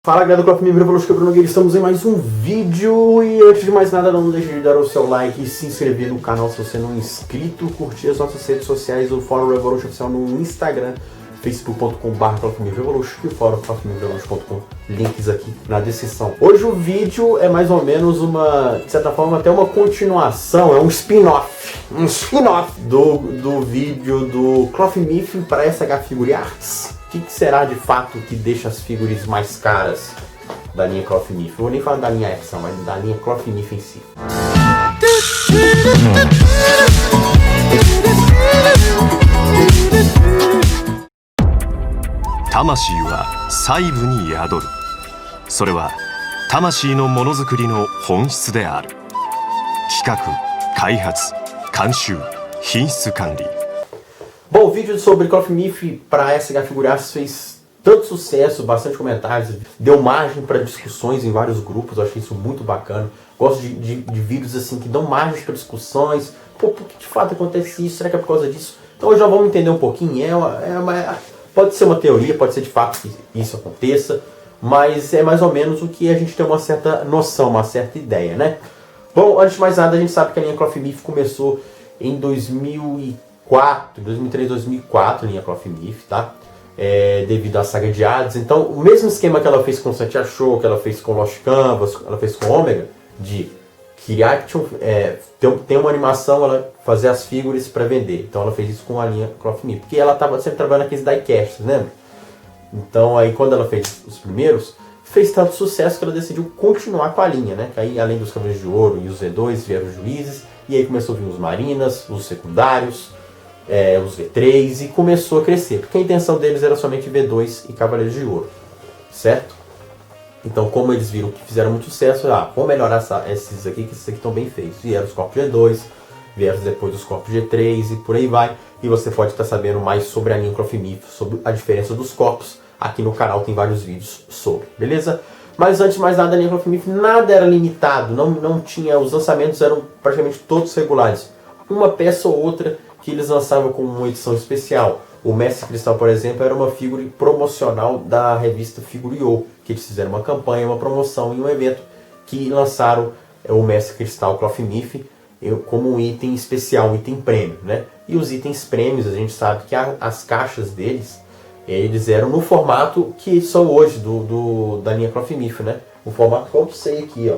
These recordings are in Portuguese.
Fala galera do Cloth Me Revolution, que é o Bruno Nogueira, estamos em mais um vídeo e antes de mais nada não deixe de dar o seu like e se inscrever no canal se você não é inscrito, curtir as nossas redes sociais, o Fórum Revolution oficial no Instagram, facebook.com/clothmerevolution e o fórum clothmerevolution.com, links aqui na descrição. Hoje o vídeo é mais ou menos uma, de certa forma até uma continuação, é um spin-off do vídeo do Cloth Me para SH Figure Arts. O que será de fato que deixa as figuras mais caras da linha Cloth Me? Vou nem falar da linha Epson, mas da linha Cloth Me em si. Tamashi wa saibu ni yadoru. それは魂のものづくりの本質である。企画、開発、監修、品質管理。 Bom, o vídeo sobre Cloth Me para SH Figure Arts fez tanto sucesso, bastante comentários, deu margem para discussões em vários grupos, eu achei isso muito bacana. Gosto de vídeos assim que dão margem para discussões. Pô, por que de fato acontece isso? Será que é por causa disso? Então hoje já vamos entender um pouquinho. Pode ser uma teoria, pode ser de fato que isso aconteça, mas é mais ou menos o que a gente tem uma certa noção, uma certa ideia, né? Bom, antes de mais nada, a gente sabe que a linha Cloth Me começou em 2003, 2004, linha Cloth Me, tá? Devido à saga de Hades. Então, o mesmo esquema que ela fez com Santia Show, que ela fez com Lost Canvas, ela fez com Omega, de criar, ter uma animação, ela fazer as figuras para vender. Então, ela fez isso com a linha Cloth Me, porque ela estava sempre trabalhando naqueles diecasts, lembra? Então, aí quando ela fez os primeiros, fez tanto sucesso que ela decidiu continuar com a linha, né? Que aí, além dos Cavaleiros de Ouro e os V2, vieram os Juízes, e aí começou a vir os Marinas, os secundários, os V3 e começou a crescer, porque a intenção deles era somente V2 e Cavaleiros de Ouro, certo? Então, como eles viram que fizeram muito sucesso, vamos melhorar esses aqui, que esses aqui estão bem feitos. Vieram os corpos G2, vieram depois os corpos G3 e por aí vai. E você pode estar sabendo mais sobre a linha Cloth Me, sobre a diferença dos corpos. Aqui no canal tem vários vídeos sobre, beleza? Mas antes de mais nada, a linha Cloth Me nada era limitado, não tinha, os lançamentos eram praticamente todos regulares. Uma peça ou outra que eles lançavam como uma edição especial. O Mestre Cristal, por exemplo, era uma figura promocional da revista Figurio, que eles fizeram uma campanha, uma promoção em um evento que lançaram o Mestre Cristal Cloth Me como um item especial, um item prêmio, né? E os itens prêmios, a gente sabe que as caixas deles, eles eram no formato que são hoje da linha Cloth Me, né? O formato como sei aqui, ó,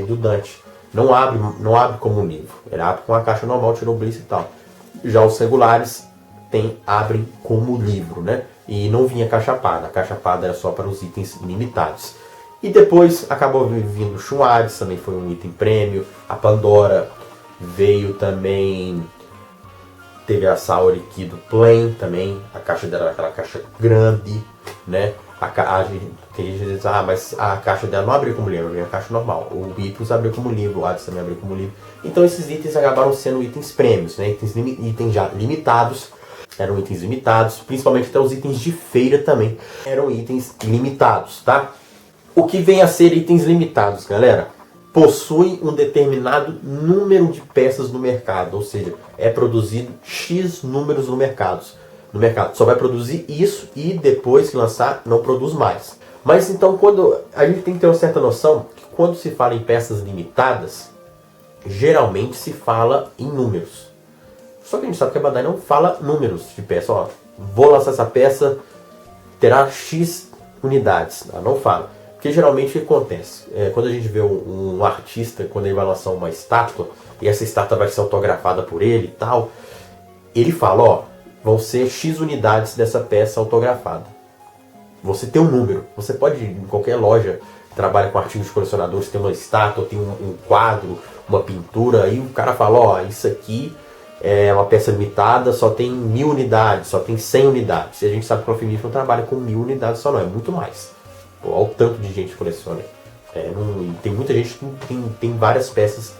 do Dante. Não abre como um livro, ele abre com a caixa normal, tirou bliss e tal. Já os regulares abrem como livro, né? E não vinha cachapada, a cachapada era só para os itens limitados. E depois acabou vindo o Chuades, também foi um item prêmio. A Pandora veio também, teve a Saori aqui do Plain também, a caixa dela era aquela caixa grande, né? Tem gente que diz, mas a caixa dela não abriu como livro, abriu a caixa normal. O Bipus abriu como livro, o Hades também abriu como livro. Então esses itens acabaram sendo itens prêmios, né? Itens já limitados, eram itens limitados, principalmente até os itens de feira também eram itens limitados, tá? O que vem a ser itens limitados, galera? Possui um determinado número de peças no mercado, ou seja, é produzido X números no mercado. Só vai produzir isso e depois que lançar não produz mais. Mas então quando a gente tem que ter uma certa noção que quando se fala em peças limitadas, geralmente se fala em números. Só que a gente sabe que a Bandai não fala números de peça. Ó, vou lançar essa peça, terá X unidades. Não fala. Porque geralmente o que acontece? Quando a gente vê um artista, quando ele vai lançar uma estátua, e essa estátua vai ser autografada por ele e tal, ele fala, ó, vão ser X unidades dessa peça autografada. Você tem um número. Você pode ir em qualquer loja que trabalha com artigos de colecionadores, tem uma estátua, tem um quadro, uma pintura, aí o cara fala, ó, isso aqui é uma peça limitada, só tem 1000 unidades, só tem 100 unidades. E a gente sabe que o Cloth Me não trabalha com 1000 unidades só não, é muito mais. Pô, olha o tanto de gente que coleciona. Tem muita gente que tem várias peças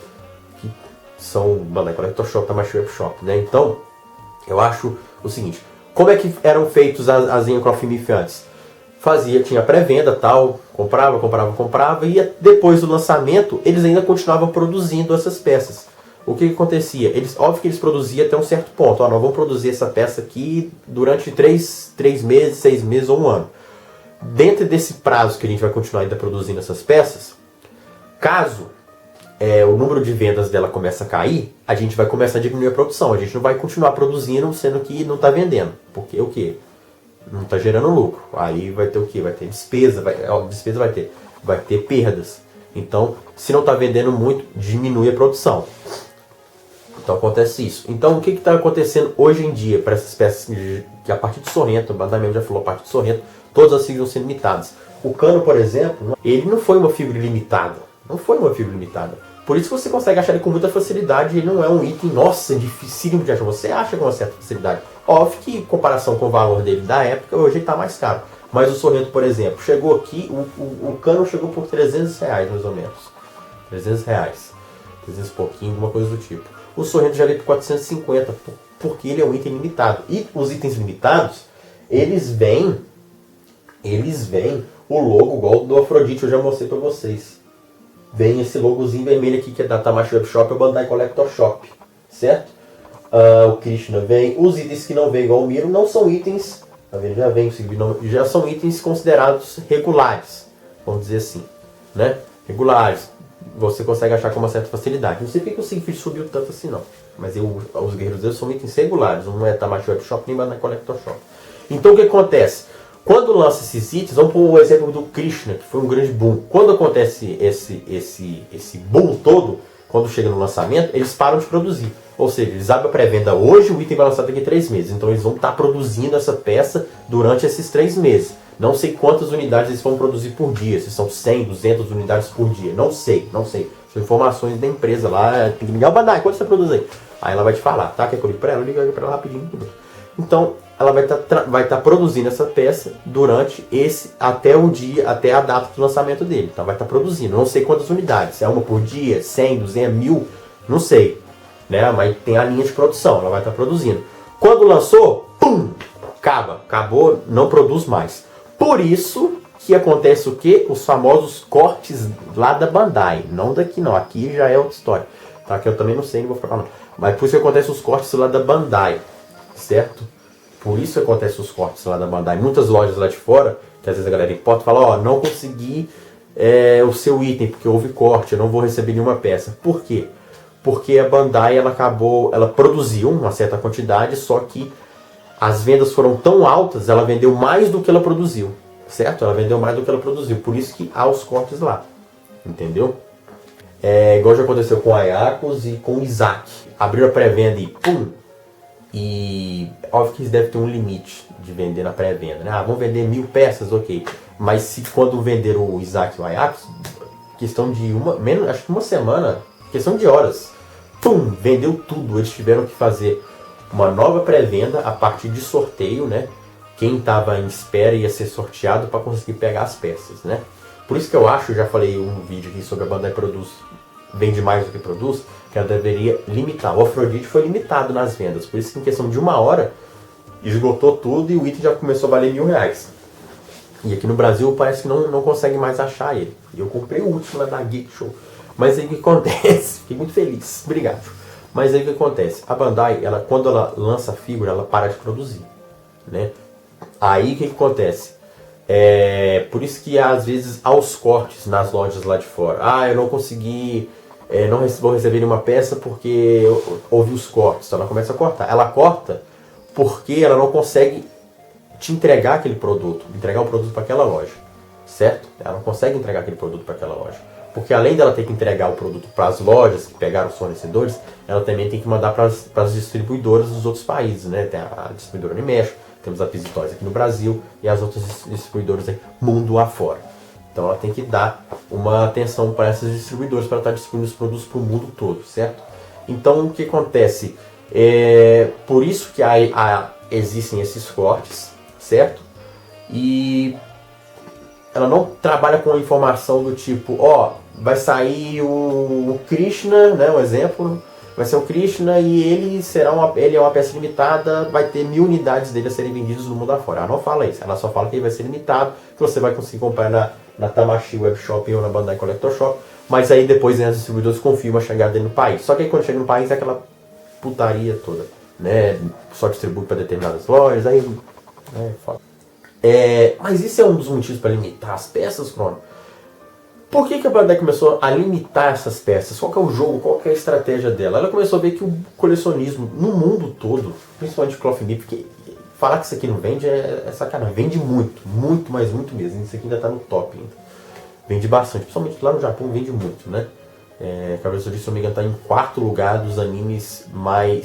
que são Bandai Collector Shop, Tamashii Web Shop, né? Então, eu acho o seguinte, como é que eram feitos as linhas Cloth Me antes? Tinha pré-venda tal, comprava, e depois do lançamento, eles ainda continuavam produzindo essas peças. O que acontecia? Óbvio que eles produziam até um certo ponto. Nós vamos produzir essa peça aqui durante 3 meses, 6 meses ou um ano. dentro desse prazo que a gente vai continuar ainda produzindo essas peças, caso o número de vendas dela comece a cair, a gente vai começar a diminuir a produção. A gente não vai continuar produzindo, sendo que não está vendendo. Porque o quê? Não está gerando lucro. Aí vai ter o quê? Vai ter despesa. Despesa vai ter perdas. Então, se não está vendendo muito, diminui a produção. Então acontece isso. Então o que está acontecendo hoje em dia para essas peças que a partir de Sorrento, o Bandai mesmo já falou, a partir de Sorrento, todas as fibras vão ser limitadas. O cano, por exemplo, ele não foi uma fibra limitada. Não foi uma fibra limitada. Por isso que você consegue achar ele com muita facilidade. Ele não é um item, nossa, dificílimo de achar. Você acha com uma certa facilidade. Óbvio que em comparação com o valor dele da época, hoje ele está mais caro. Mas o Sorrento, por exemplo, chegou aqui, o cano chegou por R$300 mais ou menos. R$300. 300 e pouquinho, alguma coisa do tipo. O Sorrento já veio por 450, porque ele é um item limitado. E os itens limitados, eles vêm o logo igual do Afrodite, eu já mostrei para vocês. Vem esse logozinho vermelho aqui que é da Tamashii Web Shop, é o Bandai Collector Shop, certo? O Krishna vem. Os itens que não vêm igual o Miro não são itens, tá vendo? Já são itens considerados regulares, vamos dizer assim, né? Regulares. Você consegue achar com uma certa facilidade. Não sei porque o Siegfried subiu tanto assim não. Mas os guerreiros deles são itens regulares. Não é Tamashii Web Shop nem Bandai Collector Shop. Então o que acontece? Quando lança esses itens, vamos pôr o exemplo do Krishna, que foi um grande boom. Quando acontece esse boom todo, quando chega no lançamento, eles param de produzir. Ou seja, eles abrem a pré-venda hoje, o item vai lançar daqui a 3 meses. Então eles vão estar produzindo essa peça durante esses 3 meses. Não sei quantas unidades eles vão produzir por dia, se são 100, 200 unidades por dia. Não sei. São informações da empresa lá. Tem que ligar o Bandai, quanto você produz aí? Aí ela vai te falar, tá? Quer que eu ligue pra ela? Liga pra ela rapidinho. Então, ela vai estar produzindo essa peça durante até a data do lançamento dele. Então vai estar produzindo, não sei quantas unidades, se é uma por dia, 100, 200, 1000, não sei, né? Mas tem a linha de produção, ela vai estar produzindo. Quando lançou, pum, acabou, não produz mais. Por isso que acontece o quê? Os famosos cortes lá da Bandai, não daqui não, aqui já é outra história, tá? Que eu também não sei, não vou falar não. Mas por isso que acontece os cortes lá da Bandai, certo? Por isso acontece os cortes lá da Bandai. Muitas lojas lá de fora, que às vezes a galera importa, fala, ó, não consegui o seu item, porque houve corte, eu não vou receber nenhuma peça. Por quê? Porque a Bandai, ela produziu uma certa quantidade, só que as vendas foram tão altas, ela vendeu mais do que ela produziu, certo? Ela vendeu mais do que ela produziu, por isso que há os cortes lá, entendeu? Igual já aconteceu com a Ayakos e com o Isaac. Abriram a pré-venda e pum! E óbvio que eles devem ter um limite de vender na pré-venda, né? Vão vender 1000 peças, ok. Mas se quando vender o Isaac e o Ayakos, questão de acho que uma semana, questão de horas, pum, vendeu tudo. Eles tiveram que fazer uma nova pré-venda a partir de sorteio, né? Quem estava em espera ia ser sorteado para conseguir pegar as peças, né? Por isso que eu acho, já falei um vídeo aqui sobre a Bandai vende mais do que produz, que ela deveria limitar. O Afrodite foi limitado nas vendas, por isso que em questão de 1 hora esgotou tudo e o item já começou a valer R$1000. E aqui no Brasil parece que não consegue mais achar ele. E eu comprei o último lá da Geek Show. Mas aí o que acontece? Fiquei muito feliz, obrigado. Mas aí o que acontece? A Bandai, quando ela lança a figura, ela para de produzir, né? Aí o que acontece? Por isso que às vezes há os cortes nas lojas lá de fora. Eu não consegui, não vou receber nenhuma peça porque houve os cortes. Então ela começa a cortar. Ela corta porque ela não consegue te entregar aquele produto, entregar o produto para aquela loja, certo? Ela não consegue entregar aquele produto para aquela loja. Porque além dela ter que entregar o produto para as lojas que pegaram os fornecedores, ela também tem que mandar para as distribuidoras dos outros países, né? Tem a distribuidora no México, temos a Pizzy Toys aqui no Brasil e as outras distribuidoras aí, mundo afora. Então ela tem que dar uma atenção para essas distribuidoras para estar distribuindo os produtos para o mundo todo, certo? Então o que acontece? Por isso que existem esses cortes, certo? E ela não trabalha com a informação do tipo, vai sair o Krishna, né, um exemplo, vai ser o Krishna e ele é uma peça limitada, vai ter 1000 unidades dele a serem vendidas no mundo afora. Ela não fala isso, ela só fala que ele vai ser limitado, que você vai conseguir comprar na Tamashii Web Shop ou na Bandai Collector Shop, mas aí depois as distribuidoras confirmam a chegada dele no país. Só que aí quando chega no país é aquela putaria toda, né, só distribui para determinadas lojas, aí foda. Mas isso é um dos motivos para limitar as peças, Crono? Por que a Bandai começou a limitar essas peças? Qual que é o jogo? Qual que é a estratégia dela? Ela começou a ver que o colecionismo no mundo todo, principalmente Cloth Nip, porque falar que isso aqui não vende é sacanagem. Vende muito, muito, mas muito mesmo. Isso aqui ainda está no top ainda. Vende bastante, principalmente lá no Japão vende muito, né? Cavaleiros do Zodíaco, se não me engano, está em 4º lugar dos animes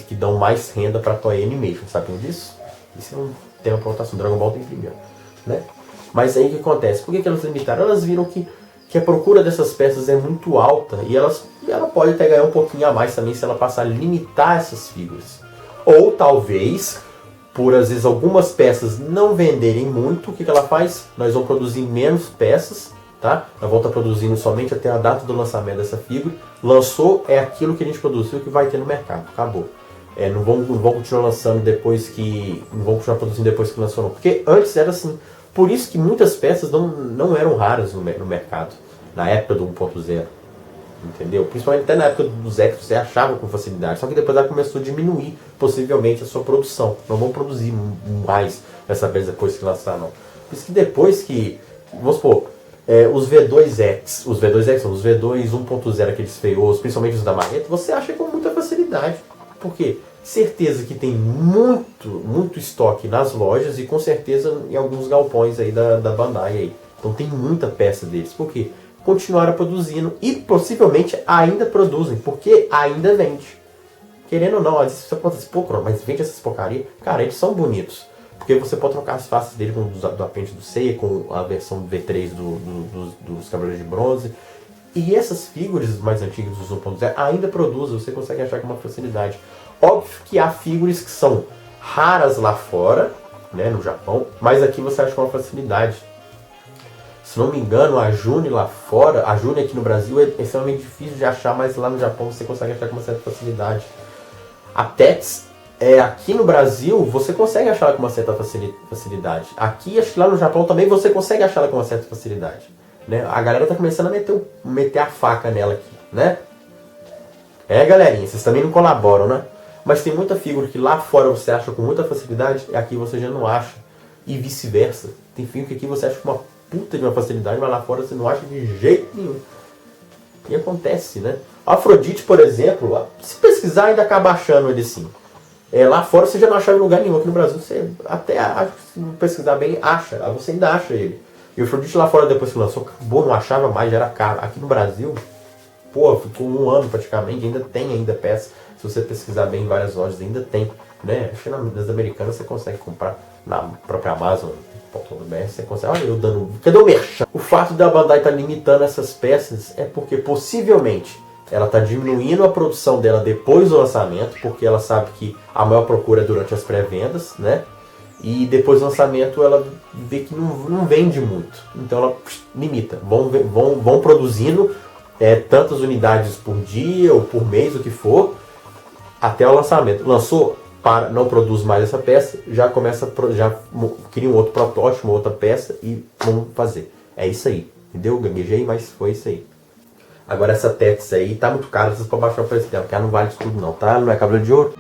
que dão mais renda para a Toei Animation. Sabiam disso? Isso é um tema para votação. Dragon Ball tem primeiro, né? Mas aí o que acontece? Por que elas limitaram? Elas viram que a procura dessas peças é muito alta e ela pode até ganhar um pouquinho a mais também se ela passar a limitar essas figuras. Ou talvez, por às vezes algumas peças não venderem muito, o que ela faz? Nós vamos produzir menos peças, tá? Ela volta produzindo somente até a data do lançamento dessa figura. Lançou, é aquilo que a gente produziu que vai ter no mercado. Acabou. Não vão continuar lançando depois que... Não vão continuar produzindo depois que lançou, não. Porque antes era assim. Por isso que muitas peças não eram raras no mercado, na época do 1.0, entendeu? Principalmente até na época do 0 você achava com facilidade, só que depois ela começou a diminuir, possivelmente, a sua produção. Não vão produzir mais dessa vez depois que lançar, não. Por isso que depois que, vamos supor, os V2X, os V2 1.0, aqueles feiosos, principalmente os da Marreta, você acha com muita facilidade. Por quê? Certeza que tem muito estoque nas lojas e com certeza em alguns galpões aí da Bandai aí. Então tem muita peça deles. Por quê? Continuaram produzindo e possivelmente ainda produzem, porque ainda vende. Querendo ou não, às vezes você pode dizer, pô, mas vende essas porcarias. Cara, eles são bonitos. Porque você pode trocar as faces dele com do apêndice do Seiya, com a versão V3 dos Cavaleiros de Bronze. E essas figuras mais antigas dos 1.0 ainda produzem, você consegue achar com uma facilidade. Óbvio que há figuras que são raras lá fora, né, no Japão, mas aqui você acha com uma facilidade. Se não me engano, a June lá fora, a June aqui no Brasil é extremamente difícil de achar, mas lá no Japão você consegue achar com uma certa facilidade. A Tets, aqui no Brasil, você consegue achar ela com uma certa facilidade. Aqui, acho que lá no Japão também você consegue achar ela com uma certa facilidade. Né? A galera tá começando a meter a faca nela aqui, né? Galerinha, vocês também não colaboram, né? Mas tem muita figura que lá fora você acha com muita facilidade e aqui você já não acha. E vice-versa. Tem figura que aqui você acha com uma puta de uma facilidade, mas lá fora você não acha de jeito nenhum. E acontece, né? A Afrodite, por exemplo, se pesquisar ainda acaba achando ele assim. Lá fora você já não achava em lugar nenhum. Aqui no Brasil você até acha, se pesquisar bem, acha. Você ainda acha ele. E o Afrodite lá fora, depois que lançou, acabou, não achava mais, já era caro. Aqui no Brasil, pô, ficou 1 ano praticamente, ainda tem peça. Se você pesquisar bem em várias lojas, ainda tem. Né? Acho que nas americanas você consegue comprar na própria Amazon, você consegue. Olha eu dando... Cadê o merchan? O fato da Bandai estar limitando essas peças é porque possivelmente ela está diminuindo a produção dela depois do lançamento, porque ela sabe que a maior procura é durante as pré-vendas, né? E depois do lançamento ela vê que não vende muito. Então ela limita. Vão produzindo tantas unidades por dia ou por mês, o que for, até o lançamento. Lançou, não produz mais essa peça, já cria um outro protótipo, uma outra peça e vamos fazer. É isso aí. Entendeu? Gaguejei, mas foi isso aí. Agora essa Tets aí tá muito cara, vocês podem baixar o preço dela, porque ela não vale isso tudo não, tá? Ela não é Cavaleiro de Ouro.